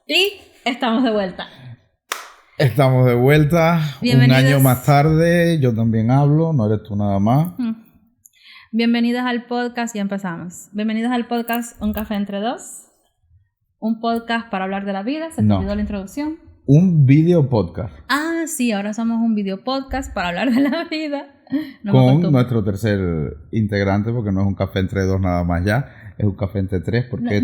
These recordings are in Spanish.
Y estamos de vuelta. Estamos de vuelta. Un año más tarde. Yo también hablo, no eres tú nada más. Bienvenidos al podcast, ya empezamos. Bienvenidos al podcast Un Café Entre Dos. Un podcast para hablar de la vida. Se te olvidó la introducción. Un video podcast. Ah, sí, ahora somos un video podcast para hablar de la vida. Con nuestro tercer integrante, porque no es un café entre dos nada más ya, es un café entre tres, porque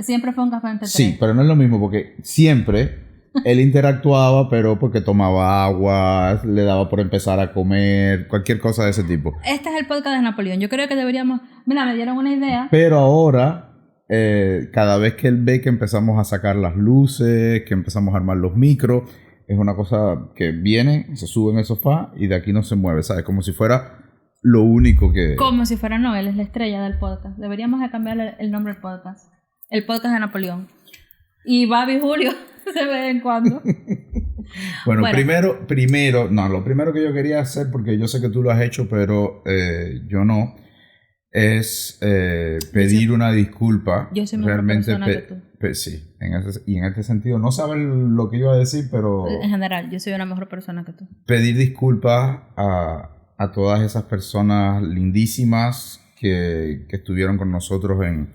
siempre fue un café entre tres. Sí, pero no es lo mismo, porque siempre él interactuaba, pero porque tomaba agua, le daba por empezar a comer, cualquier cosa de ese tipo. Este es el podcast de Napoleón. Yo creo que deberíamos... Mira, me dieron una idea. Pero ahora... cada vez que él ve que empezamos a sacar las luces, que empezamos a armar los micros, es una cosa que viene, se sube en el sofá y de aquí no se mueve, ¿sabes? Como si fuera lo único que... Como si fuera, no, él es la estrella del podcast. Deberíamos de cambiarle el nombre al podcast. El podcast de Napoleón. Y Babi Julio de vez en cuando. Bueno, primero, lo primero que yo quería hacer, porque yo sé que tú lo has hecho, pero yo no... es pedir una disculpa. Yo soy mejor persona que tú. Sí, en este sentido, no sabes lo que iba a decir, pero... En general, yo soy una mejor persona que tú. Pedir disculpas a todas esas personas lindísimas que estuvieron con nosotros en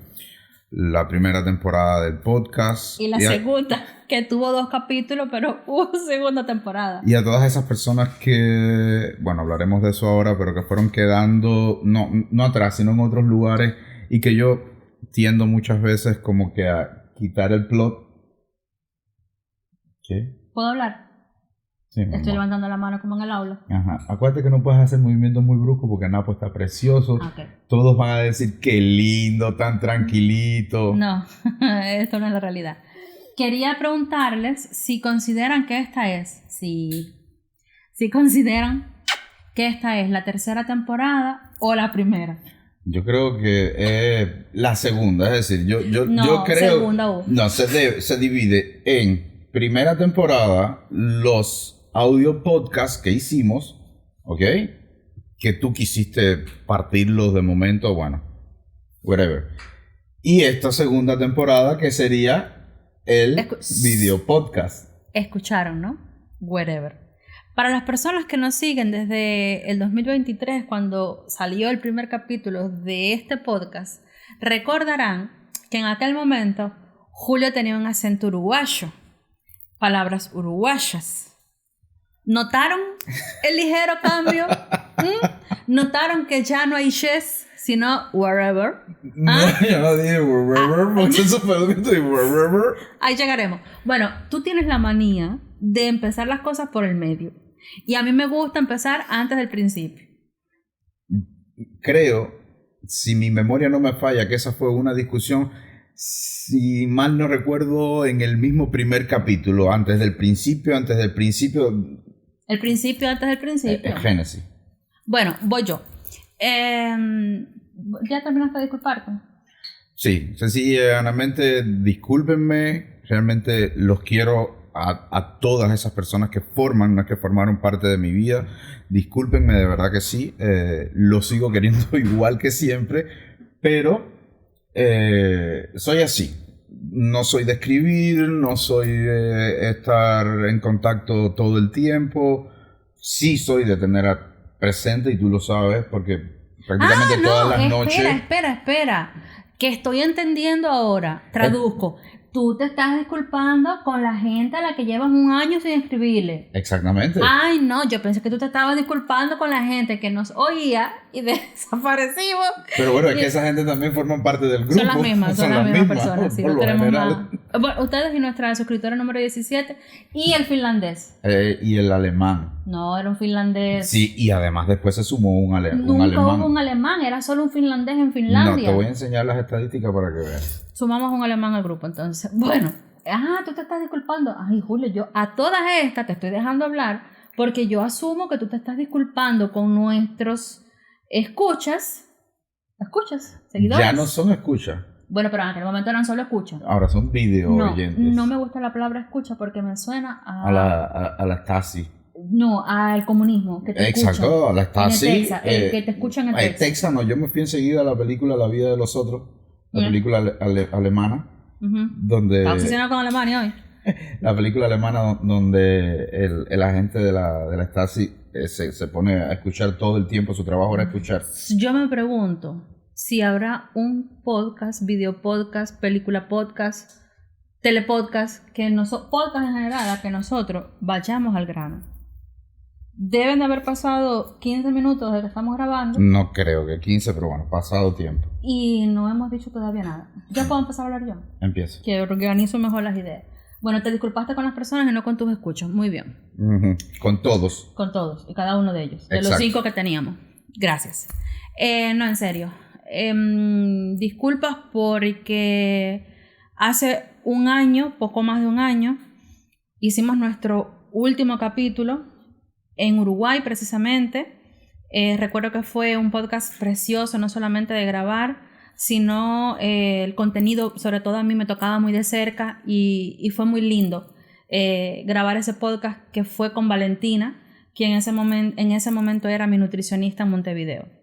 la primera temporada del podcast. Y la segunda, que tuvo 2 capítulos, pero hubo segunda temporada. Y a todas esas personas que, bueno, hablaremos de eso ahora, pero que fueron quedando, no atrás, sino en otros lugares, y que yo tiendo muchas veces como que a quitar el plot. ¿Qué? ¿Puedo hablar? Sí, estoy levantando la mano como en el aula. Ajá. Acuérdate que no puedes hacer movimientos muy bruscos porque Napo está precioso. Okay. Todos van a decir qué lindo, tan tranquilito. No, esto no es la realidad. Quería preguntarles si consideran que esta es, si consideran que esta es la tercera temporada o la primera. Yo creo que es la segunda, es decir, yo creo... Segunda. No, se divide en primera temporada los audio podcast que hicimos, ¿ok? Que tú quisiste partirlos de momento, bueno, whatever. Y esta segunda temporada que sería el video podcast. Escucharon, ¿no? Whatever. Para las personas que nos siguen desde el 2023, cuando salió el primer capítulo de este podcast, recordarán que en aquel momento Julio tenía un acento uruguayo, palabras uruguayas. ¿Notaron el ligero cambio? ¿Notaron que ya no hay yes, sino wherever? No, yo no dije wherever, porque eso fue lo que te dije, wherever. Ahí llegaremos. Bueno, tú tienes la manía de empezar las cosas por el medio. Y a mí me gusta empezar antes del principio. Creo, si mi memoria no me falla, que esa fue una discusión, si mal no recuerdo, en el mismo primer capítulo, antes del principio. El principio antes del principio. Génesis. Bueno, voy yo. ¿Ya terminaste de disculparte? Sí, sencillamente discúlpenme, realmente los quiero a todas esas personas que formaron parte de mi vida. Discúlpenme, de verdad que sí, los sigo queriendo igual que siempre, pero soy así. No soy de escribir, no soy de estar en contacto todo el tiempo. Sí soy de tener presente, y tú lo sabes, porque prácticamente todas las noches... Espera. Que estoy entendiendo ahora. Traduzco. Tú te estás disculpando con la gente a la que llevas un año sin escribirle. Exactamente. Ay, no, yo pensé que tú te estabas disculpando con la gente que nos oía y desaparecimos. Pero bueno, es que esa gente también forman parte del grupo. Son las mismas personas. Sí, no tenemos general. Bueno, ustedes y nuestra suscriptora número 17 y el finlandés. Y el alemán. No, era un finlandés. Sí, y además después se sumó un alemán. Nunca hubo un alemán, era solo un finlandés en Finlandia. No, te voy a enseñar las estadísticas para que veas. Sumamos un alemán al grupo, entonces. Bueno, tú te estás disculpando. Ay, Julio, yo a todas estas te estoy dejando hablar porque yo asumo que tú te estás disculpando con nuestros escuchas, seguidores. Ya no son escuchas. Bueno, pero en aquel momento eran solo escuchas. Ahora son video oyentes. No me gusta la palabra escucha porque me suena a la Stasi. No, al comunismo. Que te Exacto, escuchan. a la Stasi. Que te escuchan en Texas. Texas no, yo me fui enseguida a la película La vida de los otros, la película alemana. donde... Está obsesionado con Alemania hoy. La película alemana donde el agente de la Stasi se pone a escuchar todo el tiempo, su trabajo era escuchar. Yo me pregunto si habrá un podcast, video podcast, película podcast, telepodcast, podcast en general, a que nosotros vayamos al grano. Deben de haber pasado 15 minutos desde que estamos grabando. No creo que 15, pero bueno, pasado tiempo. Y no hemos dicho todavía nada. ¿Ya puedo empezar a hablar yo? Empiezo. Que organizo mejor las ideas. Bueno, te disculpaste con las personas y no con tus escuchos. Muy bien. Con todos. Con todos y cada uno de ellos. Exacto. De los 5 que teníamos. Gracias. No, en serio. Disculpas porque hace un año, poco más de un año, hicimos nuestro último capítulo en Uruguay precisamente. Recuerdo que fue un podcast precioso, no solamente de grabar, sino el contenido, sobre todo a mí me tocaba muy de cerca y fue muy lindo grabar ese podcast que fue con Valentina, quien en ese momento era mi nutricionista en Montevideo.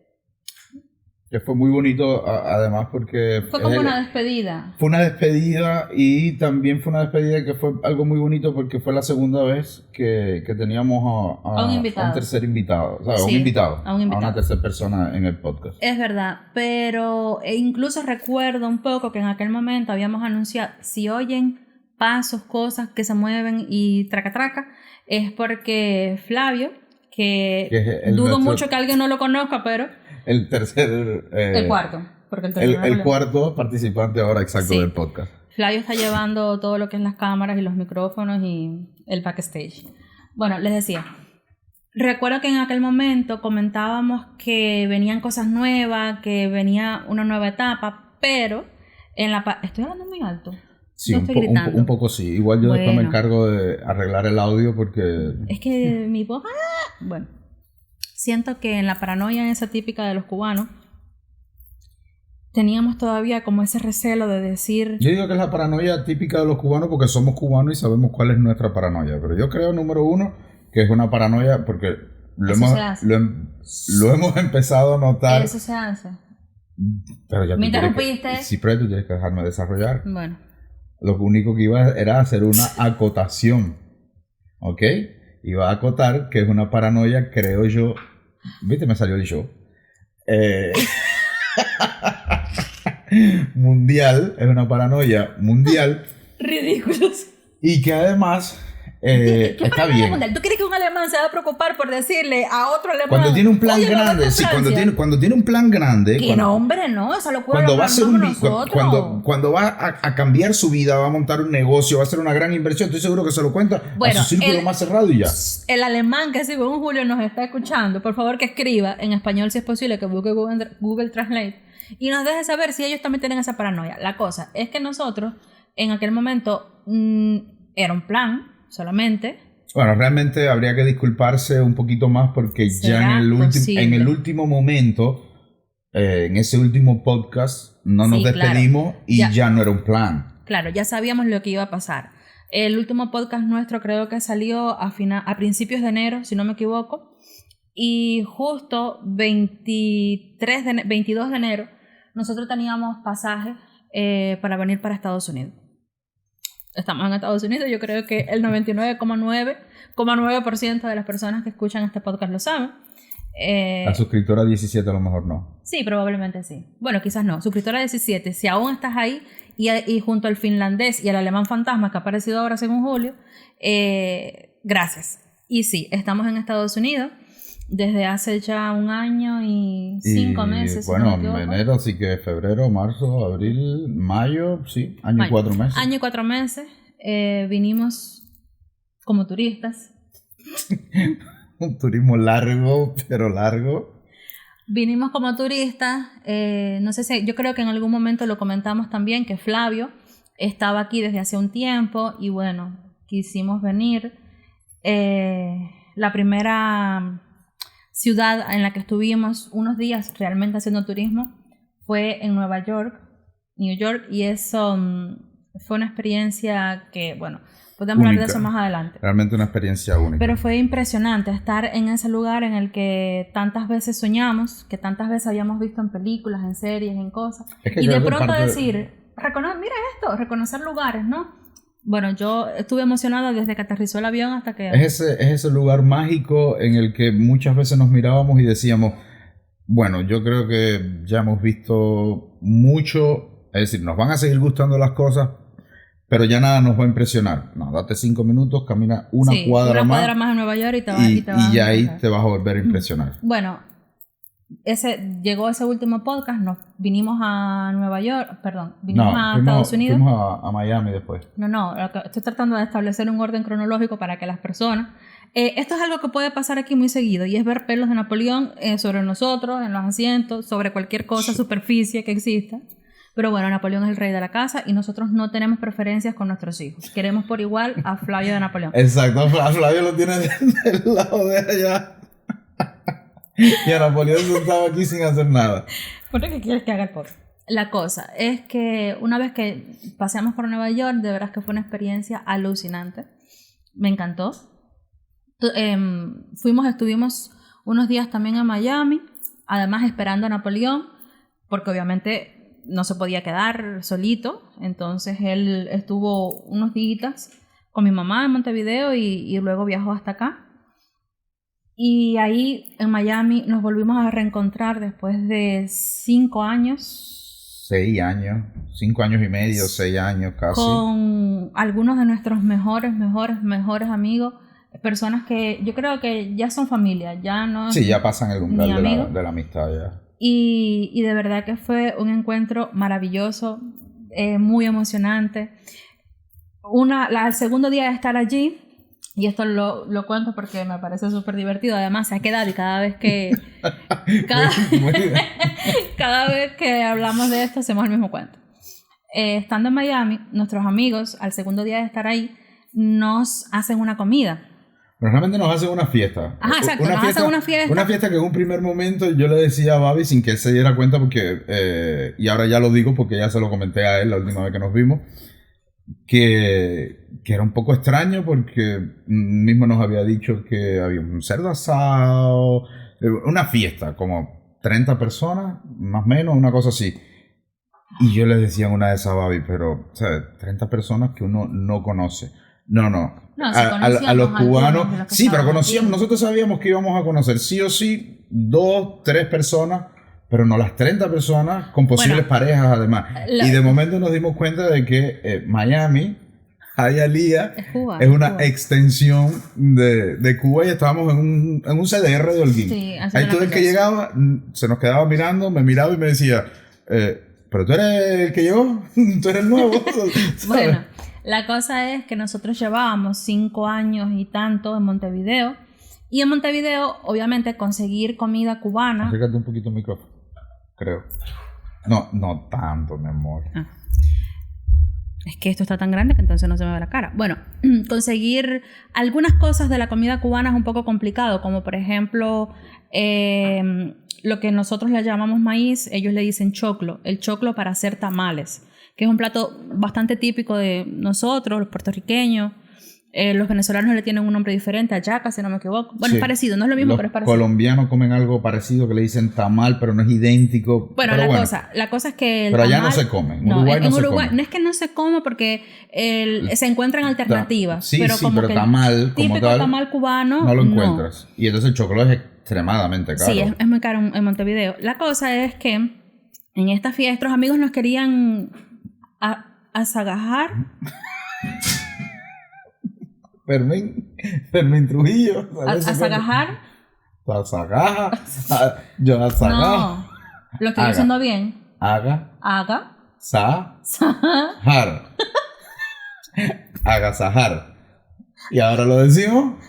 Que fue muy bonito, además, porque... Fue como una despedida. Fue una despedida y también fue una despedida que fue algo muy bonito porque fue la segunda vez que teníamos a un tercer invitado. O sea, sí, a una tercera persona en el podcast. Es verdad, pero incluso recuerdo un poco que en aquel momento habíamos anunciado, si oyen pasos, cosas que se mueven y traca, es porque Flavio, que dudo mucho que alguien no lo conozca, pero... El tercer... el cuarto. Porque el cuarto participante ahora exacto del podcast. Flavio está llevando todo lo que es las cámaras y los micrófonos y el backstage. Bueno, les decía, recuerdo que en aquel momento comentábamos que venían cosas nuevas, que venía una nueva etapa, pero en la... ¿Estoy hablando muy alto? Sí, un poco sí. Igual yo después me encargo de arreglar el audio porque... Es que mi voz... Bueno, siento que en la paranoia esa típica de los cubanos teníamos todavía como ese recelo de decir... Yo digo que es la paranoia típica de los cubanos porque somos cubanos y sabemos cuál es nuestra paranoia. Pero yo creo, número uno, que es una paranoia porque lo hemos empezado a notar... Eso se hace. Pero ya ¿Me interrumpiste? Sí, pero tú tienes que dejarme desarrollar. Bueno. Lo único que iba era hacer una acotación. ¿Ok? Iba a acotar que es una paranoia, creo yo... ¿Viste? Me salió el show. Mundial, es una paranoia mundial. Ridículos. Y que además está bien. ¿Tú crees que un alemán se va a preocupar por decirle a otro alemán? Cuando tiene un plan grande, sí, cuando tiene un plan grande. Que no, hombre, no, eso lo cuando va a hacer cuando va a cambiar su vida, va a montar un negocio, va a hacer una gran inversión, estoy seguro que se lo cuenta a su círculo más cerrado y ya. El alemán que según Julio nos está escuchando, por favor que escriba en español si es posible, que busque Google Translate y nos deje saber si ellos también tienen esa paranoia. La cosa es que nosotros en aquel momento era un plan solamente. Bueno, realmente habría que disculparse un poquito más porque ya en el último momento, en ese último podcast, no nos despedimos, claro, y ya no era un plan. Claro, ya sabíamos lo que iba a pasar. El último podcast nuestro creo que salió a principios de enero, si no me equivoco, y justo 22 de enero nosotros teníamos pasajes para venir para Estados Unidos. Estamos en Estados Unidos, yo creo que el 99,9% de las personas que escuchan este podcast lo saben. La suscriptora 17 a lo mejor no. Sí, probablemente sí. Bueno, quizás no. Suscriptora 17, si aún estás ahí y junto al finlandés y al alemán fantasma que ha aparecido ahora según Julio, gracias. Y sí, estamos en Estados Unidos desde hace ya un año y 5 meses. Bueno, si no enero, así que febrero, marzo, abril, mayo, sí, año y 4 meses. Año y 4 meses. Vinimos como turistas. Un turismo largo, pero largo. Vinimos como turistas. No sé si, yo creo que en algún momento lo comentamos también, que Flavio estaba aquí desde hace un tiempo y bueno, quisimos venir. La primera ciudad en la que estuvimos unos días realmente haciendo turismo fue en New York, y eso fue una experiencia que, bueno, podemos hablar de eso más adelante. Realmente una experiencia única. Pero fue impresionante estar en ese lugar en el que tantas veces soñamos, que tantas veces habíamos visto en películas, en series, en cosas. Es que y de pronto decir, mira esto, reconocer lugares, ¿no? Bueno, yo estuve emocionada desde que aterrizó el avión hasta que... Es ese lugar mágico en el que muchas veces nos mirábamos y decíamos, bueno, yo creo que ya hemos visto mucho, es decir, nos van a seguir gustando las cosas, pero ya nada nos va a impresionar. No, date 5 minutos, camina una cuadra más en Nueva York y ya ahí te vas a volver a impresionar. Bueno, llegó ese último podcast, nos vinimos a Nueva York, vinimos a Estados Unidos. Fuimos a Miami después. No, estoy tratando de establecer un orden cronológico para que las personas... esto es algo que puede pasar aquí muy seguido, y es ver pelos de Napoleón sobre nosotros, en los asientos, sobre cualquier cosa, superficie que exista. Pero bueno, Napoleón es el rey de la casa y nosotros no tenemos preferencias con nuestros hijos. Queremos por igual a Flavio de Napoleón. Exacto, a Flavio lo tiene del lado de allá. Y a Napoleón sentado aquí sin hacer nada. ¿Por qué quieres que haga el podcast? La cosa es que una vez que paseamos por Nueva York, de veras que fue una experiencia alucinante. Me encantó. Estuvimos unos días también en Miami, además esperando a Napoleón, porque obviamente no se podía quedar solito. Entonces él estuvo unos días con mi mamá en Montevideo y luego viajó hasta acá. Y ahí en Miami nos volvimos a reencontrar después de 5 años. 6 años, 5 años y medio, 6 años casi. Con algunos de nuestros mejores amigos, personas que yo creo que ya son familia, ya no... Sí, ya pasan el umbral de la amistad ya. Y de verdad que fue un encuentro maravilloso, muy emocionante. El segundo día de estar allí, y esto lo cuento porque me parece súper divertido, además se ha quedado y cada vez que cada vez que hablamos de esto hacemos el mismo cuento. Estando en Miami, nuestros amigos al segundo día de estar ahí nos hacen una comida. Pero realmente nos hacen una fiesta. Ajá, exacto, hacen una fiesta. Una fiesta que en un primer momento yo le decía a Babi sin que él se diera cuenta porque, y ahora ya lo digo porque ya se lo comenté a él la última vez que nos vimos, que era un poco extraño porque mismo nos había dicho que había un cerdo asado, una fiesta, como 30 personas, más o menos, una cosa así. Y yo le decía a una de esas, Babi, pero, o sea, 30 personas que uno no conoce. No, a los cubanos, sí, pero conocíamos, nosotros sabíamos que íbamos a conocer sí o sí 2, 3 personas, pero no las 30 personas con posibles parejas además. Y de momento nos dimos cuenta de que Miami, Hialeah, es una extensión de Cuba y estábamos en un CDR de Holguín. Sí, ahí todo el que llegaba se nos quedaba mirando, me miraba y me decía, pero tú eres el que llegó, tú eres el nuevo. Bueno, la cosa es que nosotros llevábamos 5 años y tanto en Montevideo. Y en Montevideo, obviamente, conseguir comida cubana... Acércate un poquito el micrófono, creo. No tanto, mi amor. Es que esto está tan grande que entonces no se me ve la cara. Bueno, conseguir algunas cosas de la comida cubana es un poco complicado, como por ejemplo... lo que nosotros le llamamos maíz, ellos le dicen choclo. El choclo para hacer tamales, que es un plato bastante típico de nosotros, los puertorriqueños. Los venezolanos le tienen un nombre diferente, hallaca, si no me equivoco. Bueno, sí, es parecido, no es lo mismo, pero es parecido. Los colombianos comen algo parecido que le dicen tamal, pero no es idéntico. Bueno, la cosa es que... Pero allá no se come, en Uruguay no se come. No es que no se come porque se encuentran alternativas. Sí, pero como pero que tamal como típico tal, tamal cubano no lo encuentras. Y entonces el choclo es extremadamente caro. Sí, es muy caro en Montevideo. La cosa es que en esta fiesta nuestros amigos nos querían azagajar. Fermín Trujillo. ¿Azagajar? Azagaja. Yo azagajo. No, lo estoy diciendo bien. Haga. Jar. Agasajar. Y ahora lo decimos.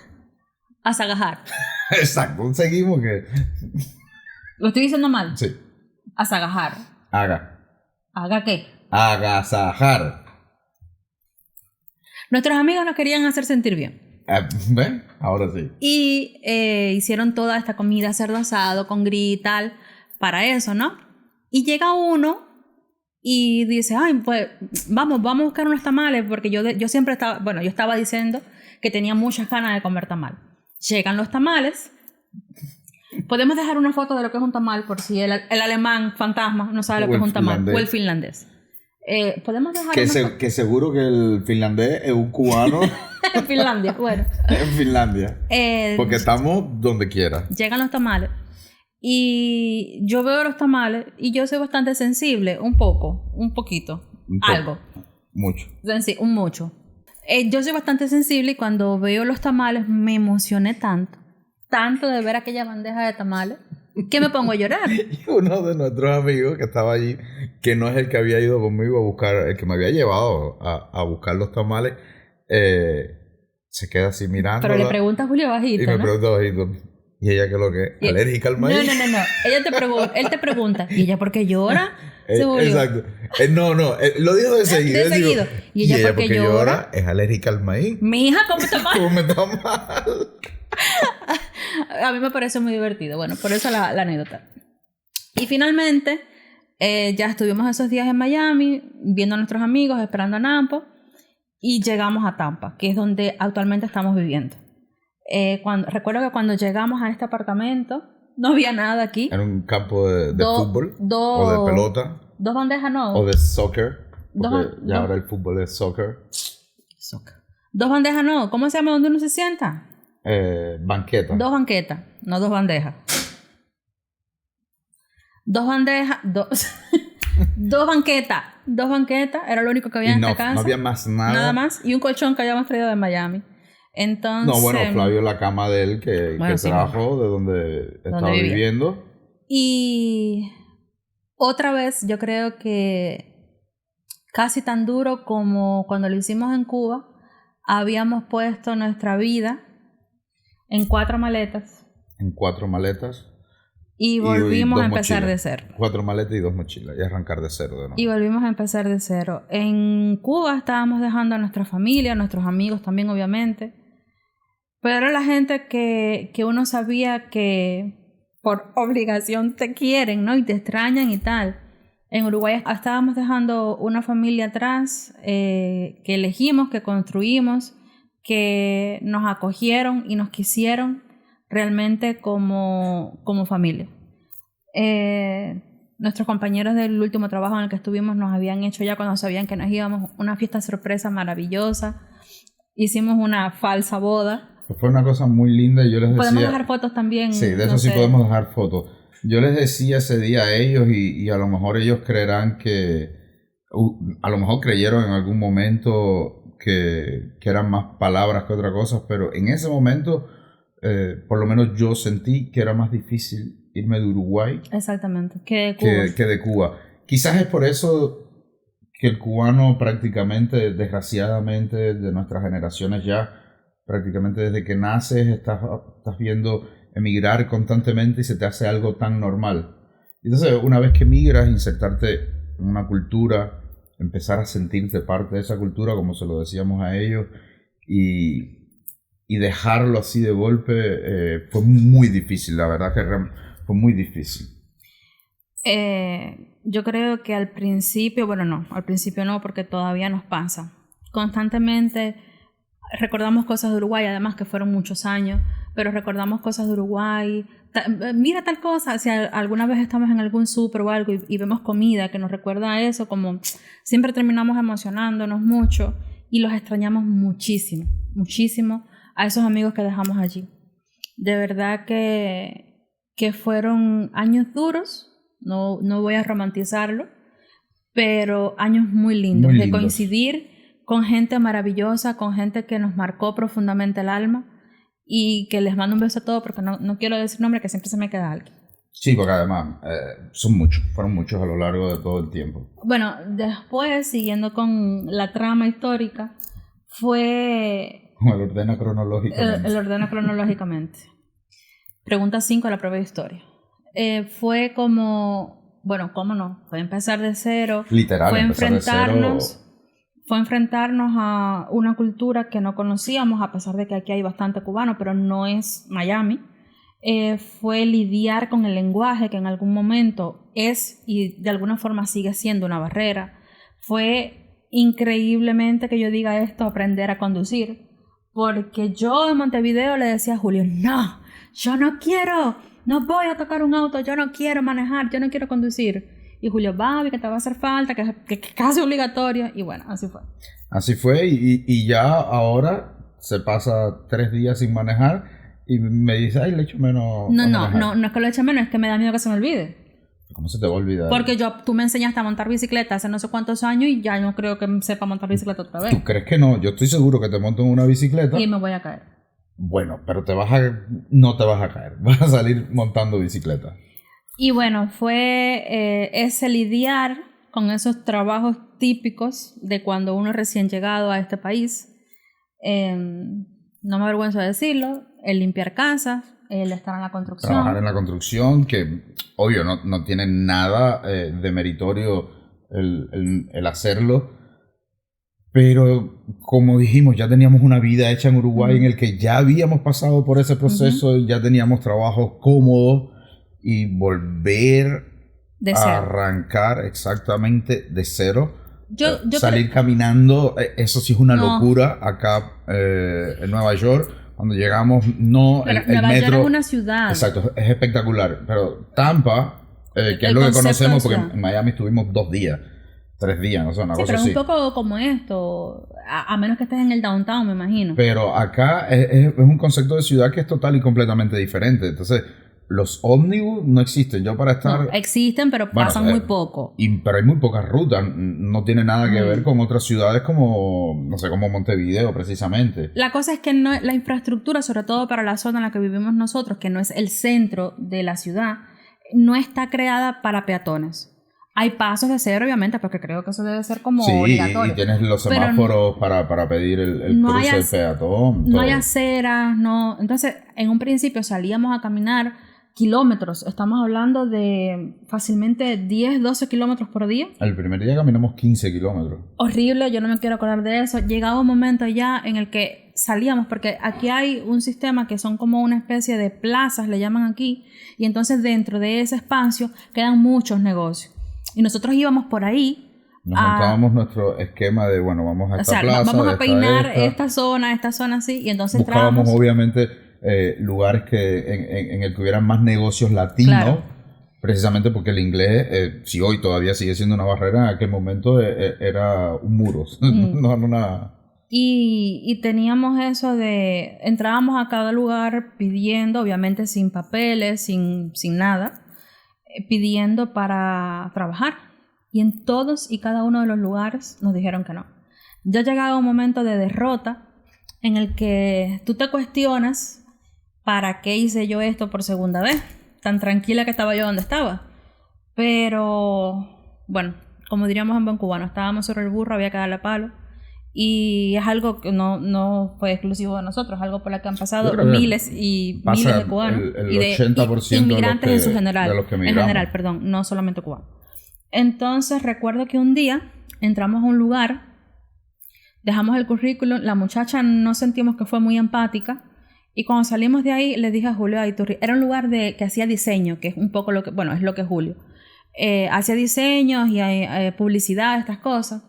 Azagajar. Exacto, seguimos que... ¿Lo estoy diciendo mal? Sí. Azagajar. ¿Haga qué? Agasajar. Nuestros amigos nos querían hacer sentir bien. ¿Ven? Ahora sí. Y hicieron toda esta comida, cerdo asado, con gris y tal, para eso, ¿no? Y llega uno y dice, ay, pues vamos a buscar unos tamales, porque yo siempre estaba, bueno, yo estaba diciendo que tenía muchas ganas de comer tamal. Llegan los tamales. Podemos dejar una foto de lo que es un tamal por si el alemán fantasma no sabe lo que es un tamal, o el finlandés. Podemos dejar que seguro que el finlandés es un cubano en Finlandia, bueno. en Finlandia. Porque estamos donde quiera. Llegan los tamales. Y yo veo los tamales y yo soy bastante sensible, un poquito, algo. Mucho. Un mucho. Yo soy bastante sensible y cuando veo los tamales me emocioné tanto de ver aquella bandeja de tamales, que me pongo a llorar. Y uno de nuestros amigos que estaba allí, que no es el que había ido conmigo a buscar, el que me había llevado a buscar los tamales, se queda así mirando. Pero le pregunta a Julio bajito, y me pregunta bajito. ¿Y ella qué es lo que es? ¿Alérgica al maíz? No. Él te pregunta. ¿Y ella por qué llora? Exacto. No. Lo dijo de seguido. Digo, ¿Y ella por qué llora? ¿Es alérgica al maíz? Mi hija come tamal. Come tamal. A mí me parece muy divertido. Bueno, por eso la anécdota. Y finalmente, ya estuvimos esos días en Miami, viendo a nuestros amigos, esperando a Nampo. Y llegamos a Tampa, que es donde actualmente estamos viviendo. Recuerdo que cuando llegamos a este apartamento no había nada aquí. Era un campo de fútbol o de pelota. 2 bandejas, no. O de soccer. Porque ya ahora el fútbol es soccer. 2 bandejas, no. ¿Cómo se llama donde uno se sienta? Banqueta. 2 banquetas, no 2 bandejas. 2 bandejas, 2 banquetas. 2 banquetas, era lo único que había en esta casa. No había más nada. Nada más. Y un colchón que habíamos traído de Miami. Entonces, no, bueno, Flavio, la cama de él que trajo de donde estaba viviendo. Y otra vez, yo creo que casi tan duro como cuando lo hicimos en Cuba, habíamos puesto nuestra vida en 4 maletas. En 4 maletas. Y volvimos a empezar de cero. 4 maletas y 2 mochilas. Y arrancar de cero de nuevo. Y volvimos a empezar de cero. En Cuba estábamos dejando a nuestra familia, a nuestros amigos también, obviamente. Pero era la gente que uno sabía que por obligación te quieren, ¿no? Y te extrañan y tal. En Uruguay estábamos dejando una familia atrás que elegimos, que construimos, que nos acogieron y nos quisieron realmente como familia. Nuestros compañeros del último trabajo en el que estuvimos nos habían hecho ya cuando sabían que nos íbamos una fiesta sorpresa maravillosa. Hicimos una falsa boda. Fue una cosa muy linda y yo les decía... Podemos dejar fotos también. Sí, de eso sí podemos dejar fotos. Yo les decía ese día a ellos y a lo mejor ellos creerán que... a lo mejor creyeron en algún momento que eran más palabras que otra cosa, pero en ese momento, por lo menos yo sentí que era más difícil irme de Uruguay. Exactamente, que de Cuba. Que de Cuba. Quizás es por eso que el cubano prácticamente, desgraciadamente, de nuestras generaciones ya, prácticamente desde que naces estás viendo emigrar constantemente y se te hace algo tan normal. Entonces, una vez que emigras, insertarte en una cultura, empezar a sentirte parte de esa cultura, como se lo decíamos a ellos, y dejarlo así de golpe, fue muy difícil, la verdad que fue muy difícil. Yo creo que al principio no, porque todavía nos pasa. Constantemente recordamos cosas de Uruguay, además que fueron muchos años, pero recordamos cosas de Uruguay. Mira tal cosa, si alguna vez estamos en algún súper o algo y vemos comida que nos recuerda a eso, como siempre terminamos emocionándonos mucho y los extrañamos muchísimo, muchísimo a esos amigos que dejamos allí. De verdad que fueron años duros, no voy a romantizarlo, pero años muy lindos. De coincidir con gente maravillosa, con gente que nos marcó profundamente el alma y que les mando un beso a todos porque no quiero decir nombre, que siempre se me queda alguien. Sí, porque además fueron muchos a lo largo de todo el tiempo. Bueno, después, siguiendo con la trama histórica, fue... El ordena cronológicamente. El ordena cronológicamente. Pregunta 5 de la prueba de historia. Fue como... Bueno, ¿cómo no? Fue empezar de cero. Literal, fue empezar enfrentarnos... de cero. Fue enfrentarnos a una cultura que no conocíamos, a pesar de que aquí hay bastante cubano, pero no es Miami. Fue lidiar con el lenguaje, que en algún momento es y de alguna forma sigue siendo una barrera. Fue increíblemente, que yo diga esto, aprender a conducir. Porque yo en Montevideo le decía a Julio, no, yo no voy a tocar un auto, yo no quiero manejar, yo no quiero conducir. Y Julio, Babi, que te va a hacer falta, que es casi obligatorio. Y bueno, así fue. Así fue y ya ahora se pasa 3 días sin manejar y me dice, ay, le echo menos. No es que lo eche menos, es que me da miedo que se me olvide. ¿Cómo se te va a olvidar? Porque tú me enseñaste a montar bicicleta hace no sé cuántos años y ya no creo que sepa montar bicicleta otra vez. ¿Tú crees que no? Yo estoy seguro que te monto en una bicicleta. Y me voy a caer. Bueno, pero no te vas a caer. Vas a salir montando bicicleta. Y bueno, fue ese lidiar con esos trabajos típicos de cuando uno es recién llegado a este país. No me avergüenzo de decirlo, el limpiar casas, el estar en la construcción. Trabajar en la construcción, que obvio no tiene nada de meritorio el hacerlo. Pero como dijimos, ya teníamos una vida hecha en Uruguay en el que ya habíamos pasado por ese proceso, ya teníamos trabajos cómodos y volver a arrancar exactamente de cero. Salir caminando, eso sí es una locura acá en Nueva York. Cuando llegamos, Nueva metro York es una ciudad. Exacto, es espectacular. Pero Tampa, que es lo que conocemos, porque en Miami estuvimos 2 días. 3 días, no sé, una cosa así. Pero es un poco como esto, a menos que estés en el downtown, me imagino. Pero acá es un concepto de ciudad que es total y completamente diferente. Entonces, los ómnibus no existen. Yo para estar... No, existen, pero pasan muy poco. Pero hay muy pocas rutas. No tiene nada que ver con otras ciudades como, no sé, como Montevideo, precisamente. La cosa es que la infraestructura, sobre todo para la zona en la que vivimos nosotros, que no es el centro de la ciudad, no está creada para peatones. Hay pasos de cero, obviamente, porque creo que eso debe ser como obligatorio. Y tienes los semáforos para pedir el cruce del peatón. No hay aceras, no. Entonces, en un principio salíamos a caminar kilómetros. Estamos hablando de fácilmente 10, 12 kilómetros por día. El primer día caminamos 15 kilómetros. Horrible, yo no me quiero acordar de eso. Llegaba un momento ya en el que salíamos, porque aquí hay un sistema que son como una especie de plazas, le llaman aquí, y entonces dentro de ese espacio quedan muchos negocios. Y nosotros íbamos por ahí. Nos montábamos nuestro esquema de, bueno, vamos a esta plaza. Vamos a peinar esta zona así, y entonces buscábamos obviamente lugares en el que hubieran más negocios latinos, claro. Precisamente porque el inglés, si hoy todavía sigue siendo una barrera, en aquel momento era un muro. Y teníamos eso de, entrábamos a cada lugar pidiendo, obviamente sin papeles, sin nada, pidiendo para trabajar, y en todos y cada uno de los lugares nos dijeron que no. Ya llegaba un momento de derrota en el que tú te cuestionas ¿para qué hice yo esto por segunda vez? Tan tranquila que estaba yo donde estaba. Pero bueno, como diríamos en buen cubano, estábamos sobre el burro, había que darle palo. Y es algo que no fue exclusivo de nosotros, es algo por lo que han pasado miles y miles de cubanos y de 80% inmigrantes de en su general, de los que en general, perdón, no solamente cubanos. Entonces recuerdo que un día entramos a un lugar, dejamos el currículum, la muchacha no sentimos que fue muy empática, y cuando salimos de ahí le dije a Julio Aiturri, era un lugar que hacía diseño, que es un poco lo que, bueno, es lo que es Julio, hacía diseños y publicidad, estas cosas.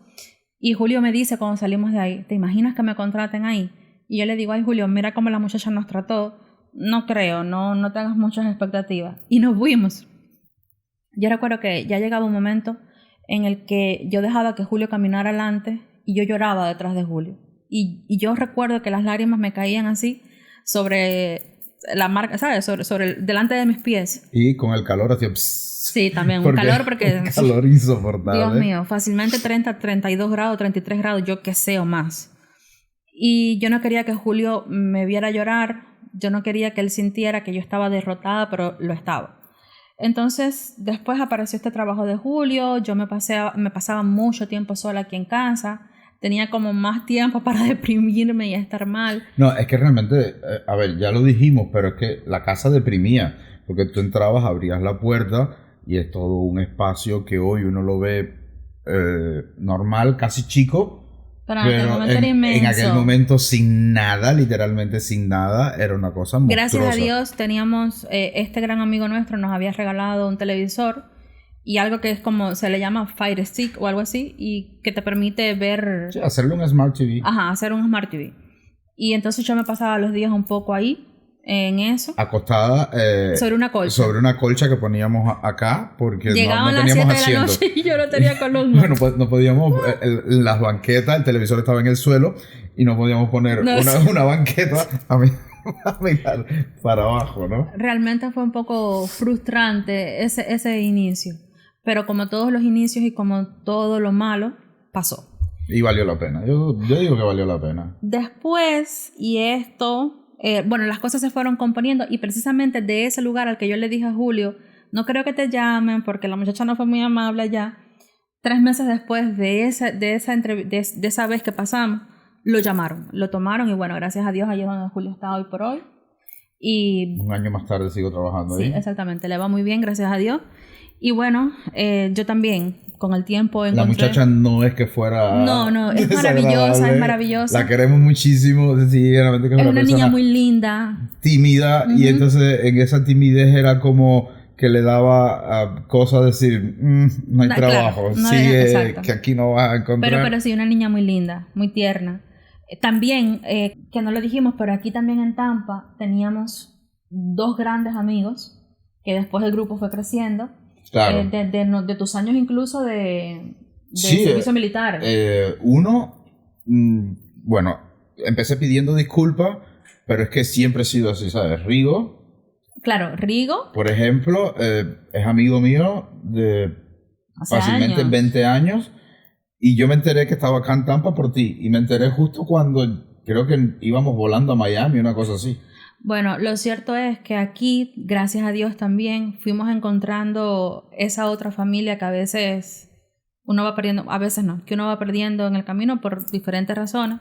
Y Julio me dice cuando salimos de ahí, ¿te imaginas que me contraten ahí? Y yo le digo, ay Julio, mira cómo la muchacha nos trató. No creo, no tengas muchas expectativas. Y nos fuimos. Yo recuerdo que ya llegaba un momento en el que yo dejaba que Julio caminara adelante y yo lloraba detrás de Julio. Y yo recuerdo que las lágrimas me caían así sobre la marca, ¿sabes? Delante de mis pies. Y con el calor hacía... Sí, también, un calor porque... Un calor insoportable. Dios mío, fácilmente 30, 32 grados, 33 grados, yo qué sé o más. Y yo no quería que Julio me viera llorar, yo no quería que él sintiera que yo estaba derrotada, pero lo estaba. Entonces, después apareció este trabajo de Julio, yo me pasaba mucho tiempo sola aquí en casa, tenía como más tiempo para deprimirme y estar mal. No, es que realmente, a ver, ya lo dijimos, pero es que la casa deprimía, porque tú entrabas, abrías la puerta... Y es todo un espacio que hoy uno lo ve normal, casi chico. Pero en aquel momento sin nada, literalmente sin nada, era una cosa monstruosa. Gracias a Dios teníamos, este gran amigo nuestro nos había regalado un televisor y algo que es como, se le llama Fire Stick o algo así, y que te permite ver... Sí, hacerle un Smart TV. Ajá, hacer un Smart TV. Y entonces yo me pasaba los días un poco ahí, en eso. Acostada Sobre una colcha. Sobre una colcha que poníamos acá porque Llegaban no las 7 teníamos de la asiento. noche y yo no tenía columna. Bueno, pues no podíamos, las banquetas, el televisor estaba en el suelo y no podíamos poner una banqueta a mirar para abajo, ¿no? Realmente fue un poco frustrante ese inicio, pero como todos los inicios y como todo lo malo, pasó. Y valió la pena, yo digo que valió la pena. Después, y esto, bueno, las cosas se fueron componiendo y precisamente de ese lugar al que yo le dije a Julio, no creo que te llamen porque la muchacha no fue muy amable allá, 3 meses después de esa vez que pasamos, lo llamaron, lo tomaron y bueno, gracias a Dios, allí es donde Julio está hoy por hoy. Y 1 año más tarde sigo trabajando ahí. Sí, exactamente, le va muy bien, gracias a Dios. Y bueno, yo también, con el tiempo encontré... La muchacha no es que fuera... No, es maravillosa, es maravillosa. La queremos muchísimo, sencillamente que es una niña muy linda. Tímida, y entonces en esa timidez era como que le daba cosa decir, no hay trabajo, claro, sigue, que aquí no vas a encontrar. Pero sí, una niña muy linda, muy tierna. También, que no lo dijimos, pero aquí también en Tampa teníamos 2 grandes amigos, que después el grupo fue creciendo. Claro. De tus años incluso de servicio militar. Uno, bueno, empecé pidiendo disculpas, pero es que siempre he sido así, ¿sabes? Rigo. Claro, Rigo. Por ejemplo, es amigo mío de fácilmente 20 años. Y yo me enteré que estaba acá en Tampa por ti. Y me enteré justo cuando creo que íbamos volando a Miami, una cosa así. Bueno, lo cierto es que aquí, gracias a Dios también, fuimos encontrando esa otra familia que a veces uno va perdiendo, a veces no, que uno va perdiendo en el camino por diferentes razones.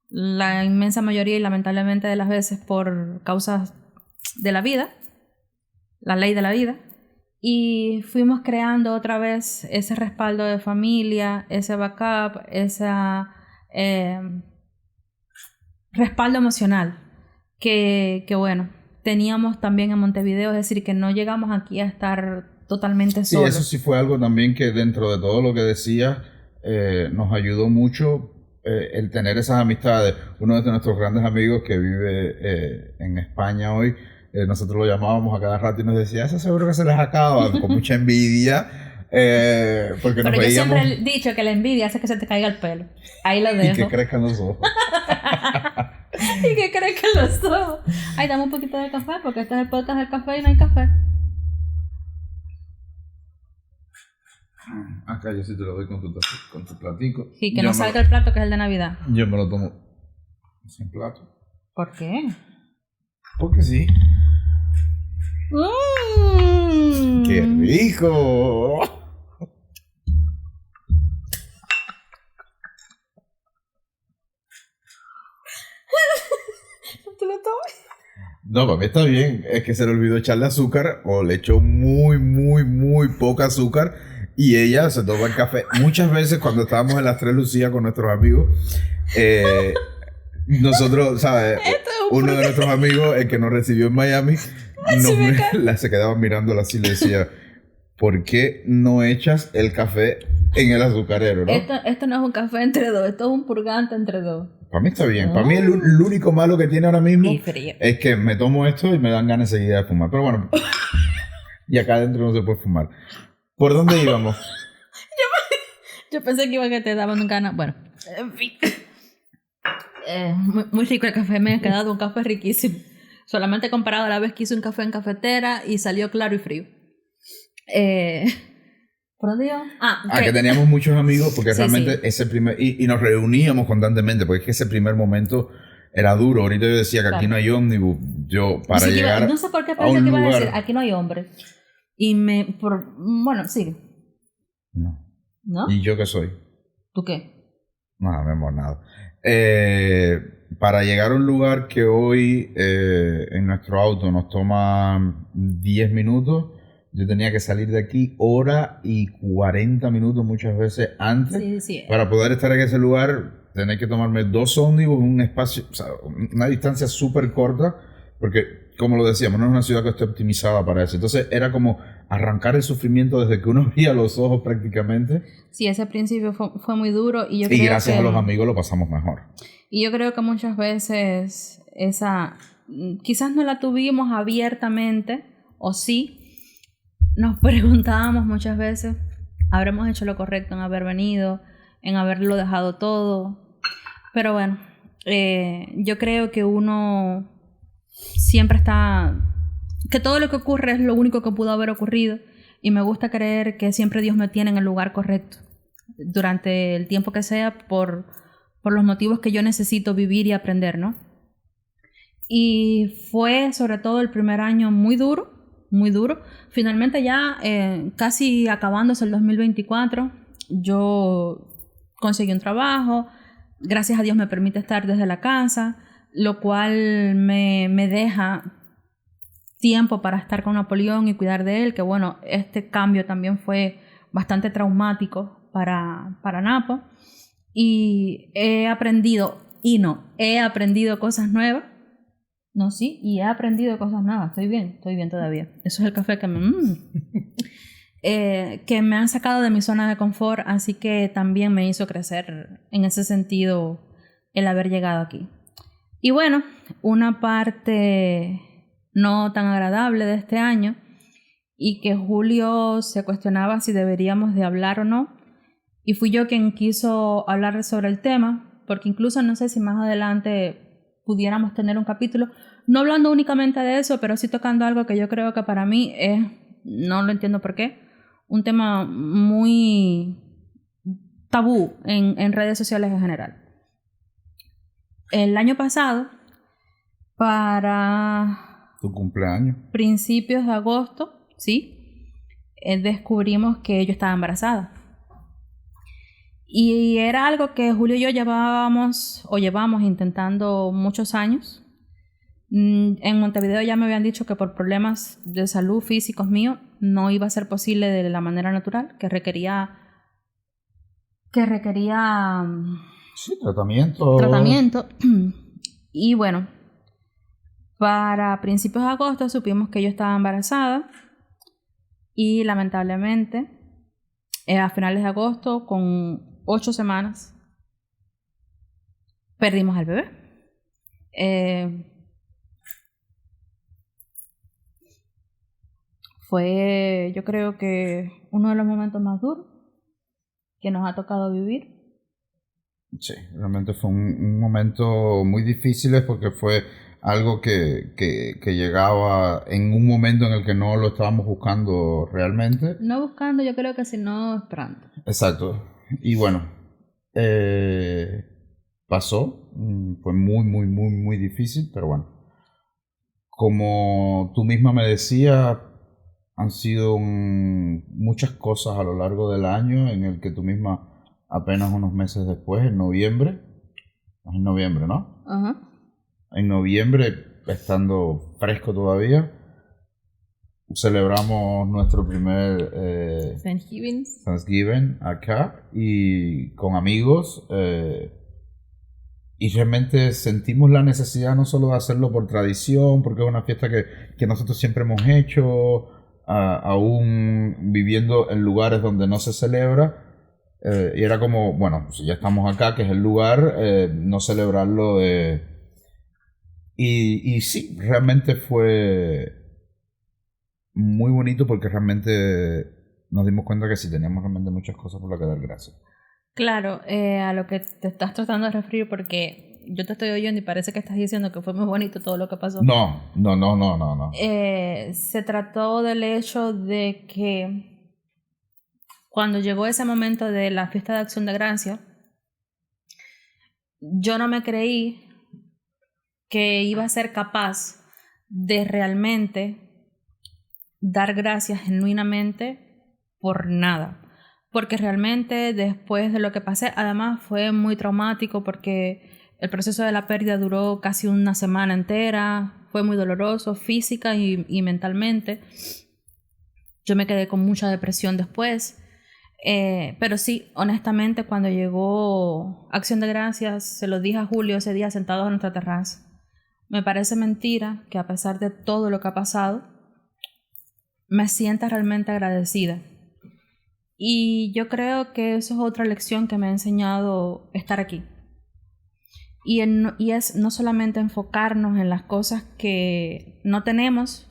La inmensa mayoría y lamentablemente de las veces por causas de la vida, la ley de la vida. Y fuimos creando otra vez ese respaldo de familia, ese backup, ese respaldo emocional. Que bueno, teníamos también en Montevideo, es decir, que no llegamos aquí a estar totalmente solos. Sí, eso sí fue algo también que dentro de todo lo que decía nos ayudó mucho el tener esas amistades. Uno de nuestros grandes amigos que vive en España hoy, nosotros lo llamábamos a cada rato y nos decía, eso seguro que se les acaba, con mucha envidia. Porque pero nos yo veíamos... siempre he dicho que la envidia hace que se te caiga el pelo. Ahí lo dejo. Y que crezcan los ojos. Y que crezcan los ojos. Ay, dame un poquito de café porque este es el podcast del café y no hay café. Acá yo sí te lo doy con tu platico. Sí, que no salga el plato que es el de Navidad. Yo me lo tomo sin plato. ¿Por qué? Porque sí. ¡Qué rico! ¿Te lo tomas? No, para mí está bien. Es que se le olvidó echarle azúcar o le echó muy poca azúcar y ella se toma el café. Muchas veces cuando estábamos en las Tres Lucías con nuestros amigos, nosotros, ¿sabes? Uno de nuestros amigos, el que nos recibió en Miami, se quedaba mirándola así y le decía, ¿por qué no echas el café en el azucarero, no? Esto no es un café entre dos, esto es un purgante entre dos. Para mí está bien. Para mí el único malo que tiene ahora mismo es que me tomo esto y me dan ganas enseguida de fumar. Pero bueno, y acá adentro no se puede fumar. ¿Por dónde íbamos? Yo pensé que iba a que te daban ganas. Bueno, en fin. Muy rico el café, me ha quedado un café riquísimo. Solamente comparado a la vez que hice un café en cafetera y salió claro y frío. ¿Por dónde iba? Que teníamos muchos amigos porque realmente ese primer... Y nos reuníamos constantemente porque es que ese primer momento era duro. Ahorita yo decía que aquí no hay ómnibus. Yo, para llegar no sé por qué pensé que iba a decir, aquí no hay hombres. Y bueno, sigue. ¿No? ¿Y yo qué soy? ¿Tú qué? Nada, mi amor, nada. Para llegar a un lugar que hoy en nuestro auto nos toma 10 minutos, yo tenía que salir de aquí 1 hora y 40 minutos muchas veces antes para poder estar en ese lugar. Tener que tomarme 2 ómnibus, un espacio, o sea, una distancia súper corta, porque como lo decíamos, no es una ciudad que esté optimizada para eso. Entonces era como arrancar el sufrimiento desde que uno abría los ojos prácticamente. Sí, ese principio fue muy duro y yo creo que... Y gracias a los amigos lo pasamos mejor. Y yo creo que muchas veces quizás no la tuvimos abiertamente, o sí, nos preguntábamos muchas veces, ¿habremos hecho lo correcto en haber venido, en haberlo dejado todo? Pero bueno, yo creo que uno siempre está, que todo lo que ocurre es lo único que pudo haber ocurrido, y me gusta creer que siempre Dios me tiene en el lugar correcto durante el tiempo que sea, por los motivos que yo necesito vivir y aprender, ¿no? Y fue sobre todo el primer año muy duro, muy duro. Finalmente ya casi acabándose el 2024, yo conseguí un trabajo, gracias a Dios me permite estar desde la casa, lo cual me deja tiempo para estar con Napoleón y cuidar de él, que bueno, este cambio también fue bastante traumático para Napo, y he aprendido cosas nuevas. No, sí, y he aprendido cosas nuevas. Estoy bien todavía. Eso es el café que me han sacado de mi zona de confort, así que también me hizo crecer en ese sentido el haber llegado aquí. Y bueno, una parte no tan agradable de este año, y que Julio se cuestionaba si deberíamos de hablar o no, y fui yo quien quiso hablar sobre el tema, porque incluso no sé si más adelante pudiéramos tener un capítulo, no hablando únicamente de eso, pero sí tocando algo que yo creo que para mí es, no lo entiendo por qué, un tema muy tabú en redes sociales en general. El año pasado, para tu cumpleaños, principios de agosto, sí, descubrimos que yo estaba embarazada. Y era algo que Julio y yo llevamos intentando muchos años. En Montevideo ya me habían dicho que por problemas de salud físicos míos no iba a ser posible de la manera natural, que requería sí, tratamiento. Y bueno, para principios de agosto supimos que yo estaba embarazada, y lamentablemente a finales de agosto, con 8 semanas, perdimos al bebé. Fue, yo creo que uno de los momentos más duros que nos ha tocado vivir. Sí, realmente fue un momento muy difícil, porque fue algo que llegaba en un momento en el que no lo estábamos buscando realmente. No buscando, yo creo que sino esperando. Exacto. Y bueno, pasó. Fue muy difícil, pero bueno. Como tú misma me decías, han sido muchas cosas a lo largo del año, en el que tú misma, apenas unos meses después, en noviembre, ¿no? Ajá. En noviembre, estando fresco todavía, celebramos nuestro primer Thanksgiving acá, y con amigos, y realmente sentimos la necesidad no solo de hacerlo por tradición, porque es una fiesta que nosotros siempre hemos hecho, aún viviendo en lugares donde no se celebra, y era como, bueno, si ya estamos acá, que es el lugar, no celebrarlo. Y sí, realmente fue muy bonito, porque realmente nos dimos cuenta que sí teníamos realmente muchas cosas por las que dar gracias. Claro, a lo que te estás tratando de referir, porque yo te estoy oyendo y parece que estás diciendo que fue muy bonito todo lo que pasó. No. Se trató del hecho de que cuando llegó ese momento de la fiesta de Acción de Gracias, yo no me creí que iba a ser capaz de realmente dar gracias genuinamente por nada. Porque realmente después de lo que pasé, además fue muy traumático, porque el proceso de la pérdida duró casi una semana entera, fue muy doloroso física y mentalmente. Yo me quedé con mucha depresión después. Pero sí, honestamente, cuando llegó Acción de Gracias, se lo dije a Julio ese día sentados en nuestra terraza. Me parece mentira que a pesar de todo lo que ha pasado, me sienta realmente agradecida. Y yo creo que eso es otra lección que me ha enseñado estar aquí. Y es no solamente enfocarnos en las cosas que no tenemos